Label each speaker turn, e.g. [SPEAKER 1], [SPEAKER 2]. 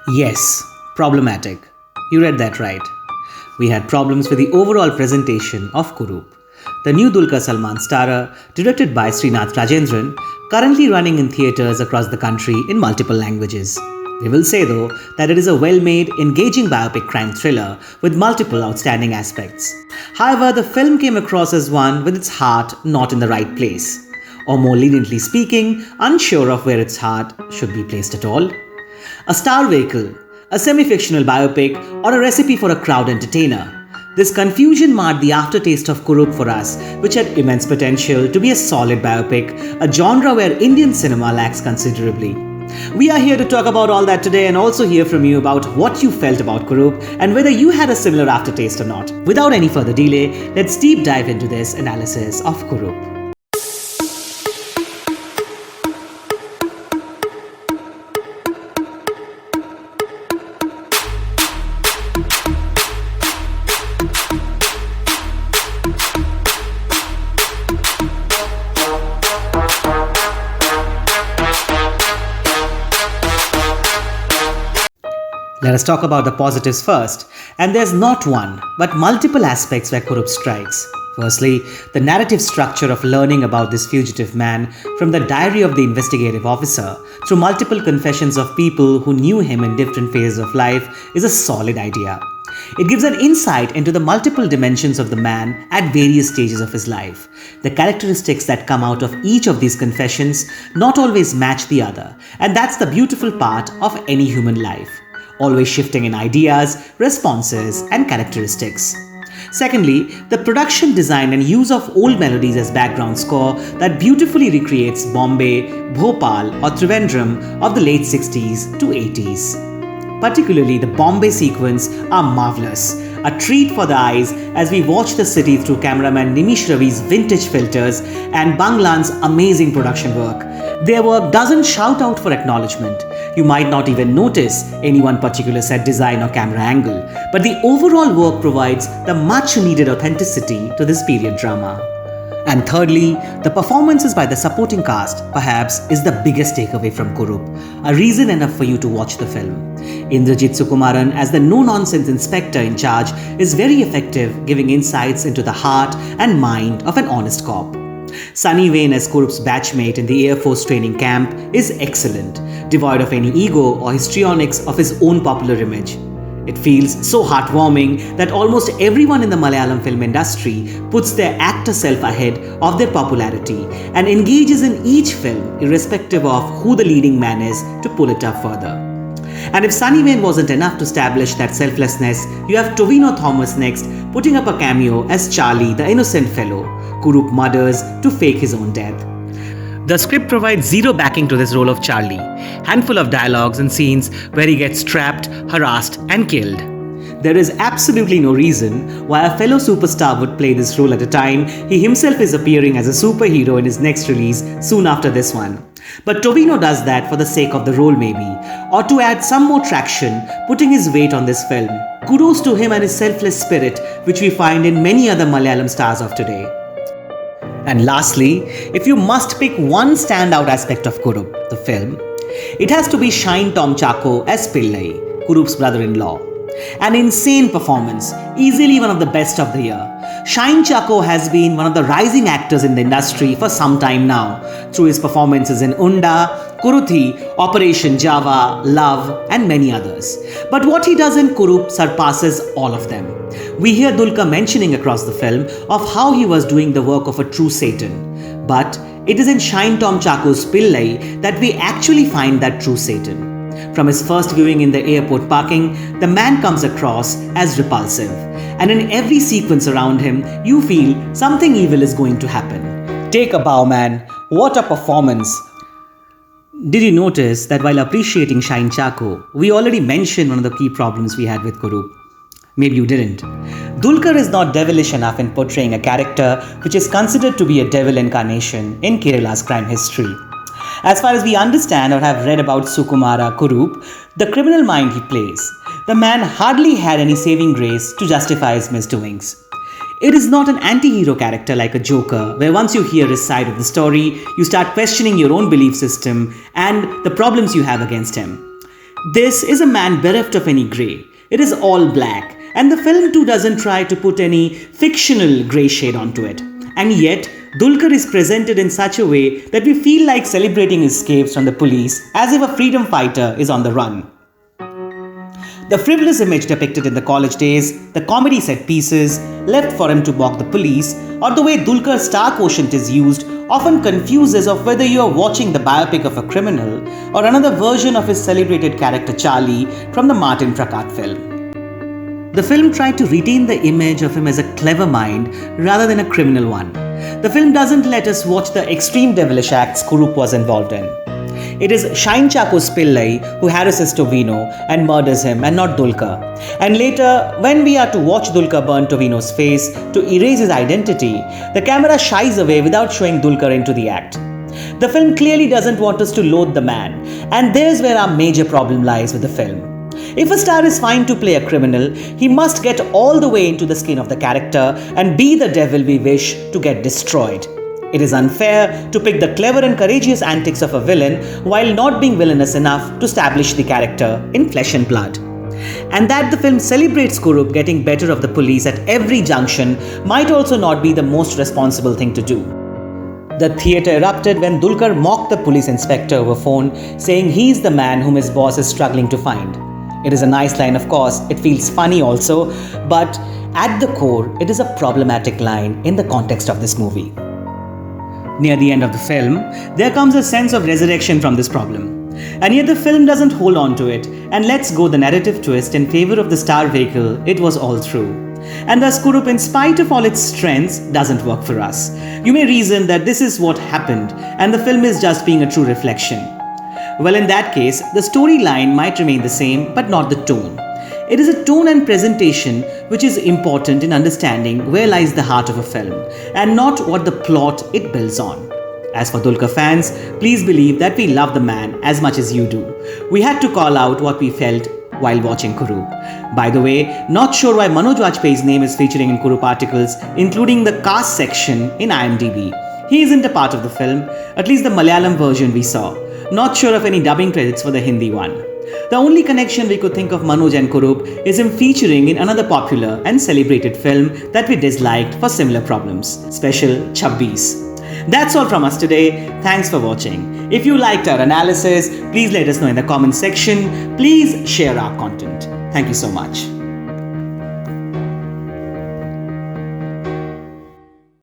[SPEAKER 1] Yes, problematic. You read that right. We had problems with the overall presentation of Kurup, the new Dulquer Salmaan starrer, directed by Srinath Rajendran, currently running in theatres across the country in multiple languages. We will say though that it is a well-made, engaging biopic crime thriller with multiple outstanding aspects. However, the film came across as one with its heart not in the right place, or more leniently speaking, unsure of where its heart should be placed at all. A star vehicle, a semi-fictional biopic, or a recipe for a crowd entertainer. This confusion marred the aftertaste of Kurup for us, which had immense potential to be a solid biopic, a genre where Indian cinema lacks considerably. We are here to talk about all that today and also hear from you about what you felt about Kurup and whether you had a similar aftertaste or not. Without any further delay, let's deep dive into this analysis of Kurup. Let us talk about the positives first, and there's not one, but multiple aspects where Kurup strikes. Firstly, the narrative structure of learning about this fugitive man from the diary of the investigative officer through multiple confessions of people who knew him in different phases of life is a solid idea. It gives an insight into the multiple dimensions of the man at various stages of his life. The characteristics that come out of each of these confessions not always match the other, and that's the beautiful part of any human life. Always shifting in ideas, responses, and characteristics. Secondly, the production design and use of old melodies as background score that beautifully recreates Bombay, Bhopal, or Trivandrum of the late 60s to 80s. Particularly, the Bombay sequence are marvelous, a treat for the eyes as we watch the city through cameraman Nimish Ravi's vintage filters and Banglan's amazing production work. Their work doesn't shout out for acknowledgement. You might not even notice any one particular set design or camera angle, but the overall work provides the much needed authenticity to this period drama. And thirdly, the performances by the supporting cast perhaps is the biggest takeaway from Kurup, a reason enough for you to watch the film. Indrajit Sukumaran as the no-nonsense inspector in charge is very effective, giving insights into the heart and mind of an honest cop. Sunny Wayne as Kurup's batchmate in the Air Force training camp is excellent, devoid of any ego or histrionics of his own popular image. It feels so heartwarming that almost everyone in the Malayalam film industry puts their actor self ahead of their popularity and engages in each film irrespective of who the leading man is to pull it up further. And if Sunny Wayne wasn't enough to establish that selflessness, you have Tovino Thomas next putting up a cameo as Charlie, the innocent fellow. Kurup murders to fake his own death. The script provides zero backing to this role of Charlie, handful of dialogues and scenes where he gets trapped, harassed and killed. There is absolutely no reason why a fellow superstar would play this role at a time he himself is appearing as a superhero in his next release soon after this one. But Tovino does that for the sake of the role maybe, or to add some more traction, putting his weight on this film. Kudos to him and his selfless spirit, which we find in many other Malayalam stars of today. And lastly, if you must pick one standout aspect of Kurup, the film, it has to be Shine Tom Chacko as Pillai, Kurup's brother-in-law. An insane performance, easily one of the best of the year. Shine Chacko has been one of the rising actors in the industry for some time now, through his performances in Unda, Kuruthi, Operation Java, Love, and many others. But what he does in Kurup surpasses all of them. We hear Dulquer mentioning across the film of how he was doing the work of a true Satan. But it is in Shine Tom Chacko's Pillai that we actually find that true Satan. From his first viewing in the airport parking, the man comes across as repulsive. And in every sequence around him, you feel something evil is going to happen. Take a bow, man. What a performance. Did you notice that while appreciating Shine Chacko, we already mentioned one of the key problems we had with Kurup? Maybe you didn't. Dulquer is not devilish enough in portraying a character which is considered to be a devil incarnation in Kerala's crime history. As far as we understand or have read about Sukumara Kurup, the criminal mind he plays, the man hardly had any saving grace to justify his misdoings. It is not an anti-hero character like a Joker, where once you hear his side of the story, you start questioning your own belief system and the problems you have against him. This is a man bereft of any grey. It is all black, and the film too doesn't try to put any fictional grey shade onto it. And yet, Dulquer is presented in such a way that we feel like celebrating his escapes from the police as if a freedom fighter is on the run. The frivolous image depicted in the college days, the comedy set pieces left for him to mock the police, or the way Dulquer's star quotient is used often confuses of whether you are watching the biopic of a criminal or another version of his celebrated character Charlie from the Martin Prakat film. The film tried to retain the image of him as a clever mind rather than a criminal one. The film doesn't let us watch the extreme devilish acts Kurup was involved in. It is Tom Chacko's Pillai who harasses Tovino and murders him, and not Dulquer. And later, when we are to watch Dulquer burn Tovino's face to erase his identity, the camera shies away without showing Dulquer into the act. The film clearly doesn't want us to loathe the man, and there's where our major problem lies with the film. If a star is fine to play a criminal, he must get all the way into the skin of the character and be the devil we wish to get destroyed. It is unfair to pick the clever and courageous antics of a villain while not being villainous enough to establish the character in flesh and blood. And that the film celebrates Kurup getting better of the police at every junction might also not be the most responsible thing to do. The theatre erupted when Dulquer mocked the police inspector over phone, saying he's the man whom his boss is struggling to find. It is a nice line, of course, it feels funny also, but at the core, it is a problematic line in the context of this movie. Near the end of the film, there comes a sense of resurrection from this problem. And yet the film doesn't hold on to it and lets go the narrative twist in favor of the star vehicle it was all through. And thus Kurup, in spite of all its strengths, doesn't work for us. You may reason that this is what happened and the film is just being a true reflection. Well, in that case, the storyline might remain the same, but not the tone. It is a tone and presentation which is important in understanding where lies the heart of a film, and not what the plot it builds on. As for Dulquer fans, please believe that we love the man as much as you do. We had to call out what we felt while watching Kurup. By the way, not sure why Manoj Vajpayee's name is featuring in Kurup articles, including the cast section in IMDb. He isn't a part of the film, at least the Malayalam version we saw. Not sure of any dubbing credits for the Hindi one. The only connection we could think of Manoj and Kurup is him featuring in another popular and celebrated film that we disliked for similar problems, Special Chabbis. That's all from us today. Thanks for watching. If you liked our analysis, please let us know in the comment section. Please share our content. Thank you so much.